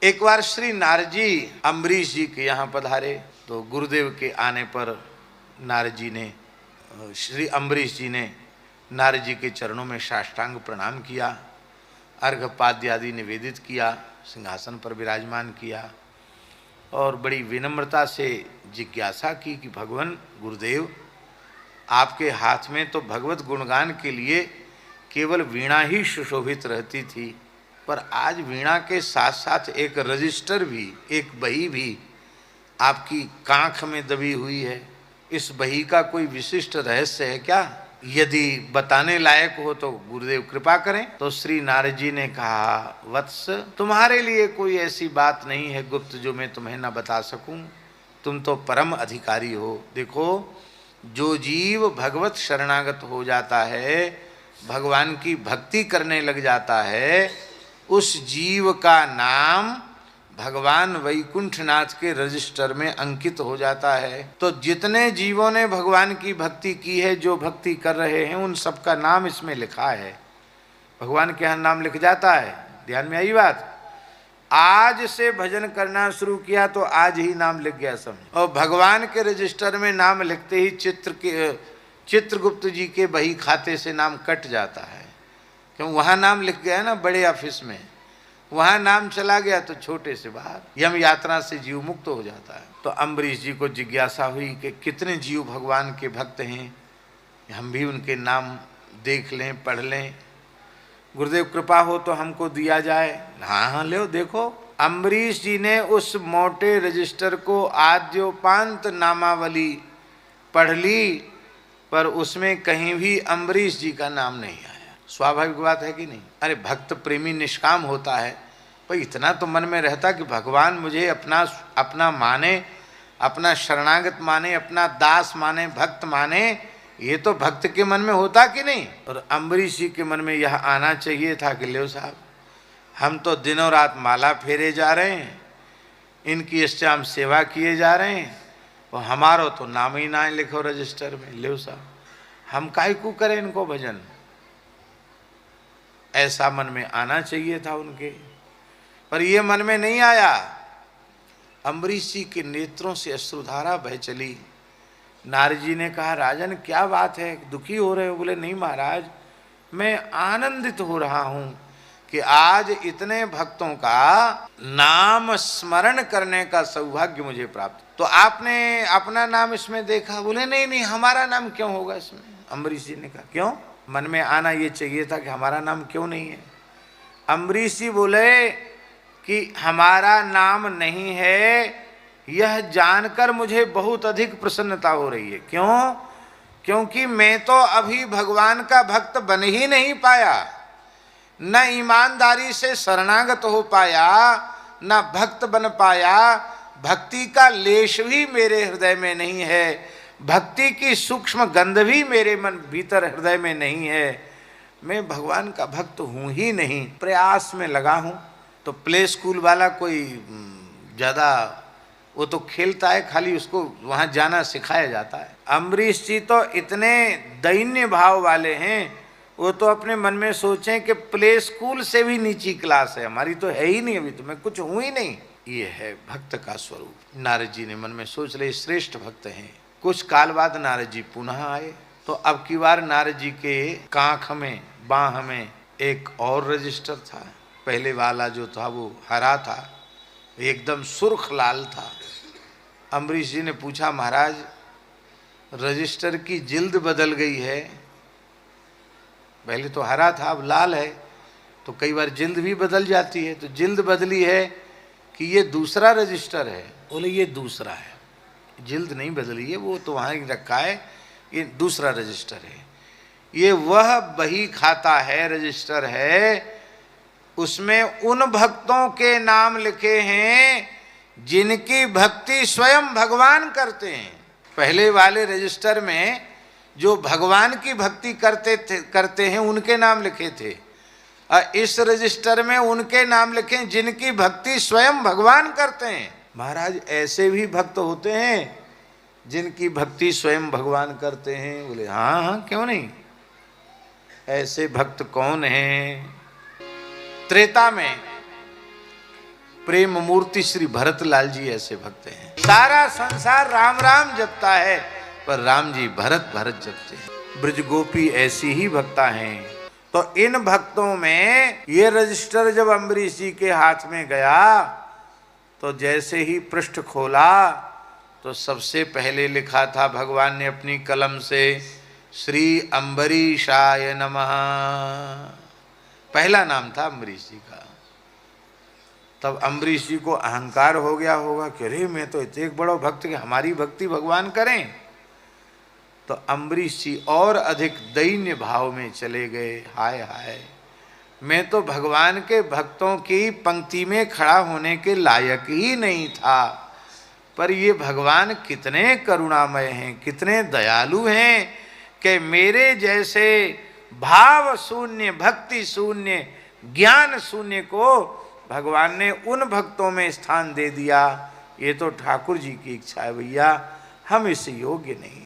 एक बार श्री नारद जी अम्बरीश जी के यहाँ पधारे तो गुरुदेव के आने पर नारद जी ने श्री अम्बरीश जी ने नारद जी के चरणों में साष्टांग प्रणाम किया, अर्घपाद्य आदि निवेदित किया, सिंहासन पर विराजमान किया और बड़ी विनम्रता से जिज्ञासा की कि भगवान गुरुदेव, आपके हाथ में तो भगवत गुणगान के लिए केवल वीणा ही सुशोभित रहती थी, पर आज वीणा के साथ साथ एक रजिस्टर भी, एक बही भी आपकी कांख में दबी हुई है। इस बही का कोई विशिष्ट रहस्य है क्या? यदि बताने लायक हो तो गुरुदेव कृपा करें। तो श्री नारद जी ने कहा, वत्स, तुम्हारे लिए कोई ऐसी बात नहीं है गुप्त जो मैं तुम्हें न बता सकूं। तुम तो परम अधिकारी हो। देखो, जो जीव भगवत शरणागत हो जाता है, भगवान की भक्ति करने लग जाता है, उस जीव का नाम भगवान वैकुंठनाथ के रजिस्टर में अंकित हो जाता है। तो जितने जीवों ने भगवान की भक्ति की है, जो भक्ति कर रहे हैं, उन सबका नाम इसमें लिखा है। भगवान के यहाँ नाम लिख जाता है। ध्यान में आई बात? आज से भजन करना शुरू किया तो आज ही नाम लिख गया समझ। और भगवान के रजिस्टर में नाम लिखते ही चित्रगुप्त जी के बही खाते से नाम कट जाता है। क्यों? वहाँ नाम लिख गया ना बड़े ऑफिस में, वहाँ नाम चला गया तो छोटे से बाहर यम यात्रा से जीव मुक्त हो जाता है। तो अम्बरीश जी को जिज्ञासा हुई कि कितने जीव भगवान के भक्त हैं, हम भी उनके नाम देख लें, पढ़ लें। गुरुदेव कृपा हो तो हमको दिया जाए। हाँ हाँ, लो देखो। अम्बरीश जी ने उस मोटे रजिस्टर को आद्योपांत नामावली पढ़ ली, पर उसमें कहीं भी अम्बरीश जी का नाम नहीं आया। स्वाभाविक बात है कि नहीं? अरे भक्त प्रेमी निष्काम होता है, पर इतना तो मन में रहता कि भगवान मुझे अपना माने, अपना शरणागत माने, अपना दास माने, भक्त माने। ये तो भक्त के मन में होता कि नहीं? और अम्बरीश जी के मन में यह आना चाहिए था कि लो साहब, हम तो दिनों रात माला फेरे जा रहे हैं, इनकी इष्टाम सेवा किए जा रहे हैं, और हमारो तो नाम ही ना लिखो रजिस्टर में। लो साहब, हम काहे को करें इनको भजन? ऐसा मन में आना चाहिए था उनके, पर ये मन में नहीं आया। अम्बरीश जी के नेत्रों से अश्रुधारा बह चली। नारद जी ने कहा, राजन क्या बात है, दुखी हो रहे हो? बोले नहीं महाराज, मैं आनंदित हो रहा हूँ कि आज इतने भक्तों का नाम स्मरण करने का सौभाग्य मुझे प्राप्त। तो आपने अपना नाम इसमें देखा? बोले नहीं नहीं, हमारा नाम क्यों होगा इसमें? अम्बरीश जी ने कहा, क्यों? मन में आना ये चाहिए था कि हमारा नाम क्यों नहीं है। अम्बरीश जी बोले कि हमारा नाम नहीं है, यह जानकर मुझे बहुत अधिक प्रसन्नता हो रही है। क्यों? क्योंकि मैं तो अभी भगवान का भक्त बन ही नहीं पाया, न ईमानदारी से शरणागत हो पाया, न भक्त बन पाया। भक्ति का लेश भी मेरे हृदय में नहीं है, भक्ति की सूक्ष्म गंध भी मेरे मन भीतर हृदय में नहीं है। मैं भगवान का भक्त हूँ ही नहीं, प्रयास में लगा हूँ। तो प्ले स्कूल वाला कोई ज़्यादा, वो तो खेलता है, खाली उसको वहाँ जाना सिखाया जाता है। अम्बरीश जी तो इतने दैन्य भाव वाले हैं, वो तो अपने मन में सोचें कि प्ले स्कूल से भी नीची क्लास है, हमारी तो है ही नहीं, अभी तो मैं कुछ हूँ ही नहीं। ये है भक्त का स्वरूप। नारद जी ने मन में सोच ले, श्रेष्ठ भक्त हैं। कुछ काल बाद नारद जी पुनः आए, तो अब की बार नारद जी के कांख में, बाह में एक और रजिस्टर था। पहले वाला जो था वो हरा था, एकदम सुर्ख लाल था। अम्बरीश जी ने पूछा, महाराज रजिस्टर की जिल्द बदल गई है, पहले तो हरा था अब लाल है, तो कई बार जिल्द भी बदल जाती है, तो जिल्द बदली है कि ये दूसरा रजिस्टर है? बोले ये दूसरा है, जिल्द नहीं बदली है, वो तो वहाँ ही रखा है, ये दूसरा रजिस्टर है। ये वह बही खाता है, रजिस्टर है, उसमें उन भक्तों के नाम लिखे हैं जिनकी भक्ति स्वयं भगवान करते हैं। पहले वाले रजिस्टर में जो भगवान की भक्ति करते हैं उनके नाम लिखे थे, और इस रजिस्टर में उनके नाम लिखे जिनकी भक्ति स्वयं भगवान करते हैं। महाराज ऐसे भी भक्त होते हैं जिनकी भक्ति स्वयं भगवान करते हैं? बोले हाँ हाँ, क्यों नहीं। ऐसे भक्त कौन हैं? त्रेता में प्रेम मूर्ति श्री भरतलाल जी ऐसे भक्त हैं। सारा संसार राम राम जपता है, पर राम जी भरत भरत जपते हैं। ब्रज गोपी ऐसी ही भक्ता हैं। तो इन भक्तों में ये रजिस्टर जब अम्बरीश जी के हाथ में गया तो जैसे ही पृष्ठ खोला तो सबसे पहले लिखा था भगवान ने अपनी कलम से, श्री अम्बरीशाय नमः। पहला नाम था अम्बरीश जी का। तब अम्बरीश जी को अहंकार हो गया होगा कि अरे मैं तो इतने एक बड़ा भक्त कि हमारी भक्ति भगवान करें। तो अम्बरीश जी और अधिक दैन्य भाव में चले गए। हाय हाय, मैं तो भगवान के भक्तों की पंक्ति में खड़ा होने के लायक ही नहीं था, पर ये भगवान कितने करुणामय हैं, कितने दयालु हैं कि मेरे जैसे भाव शून्य, भक्ति शून्य, ज्ञान शून्य को भगवान ने उन भक्तों में स्थान दे दिया। ये तो ठाकुर जी की इच्छा है भैया, हम इससे योग्य नहीं।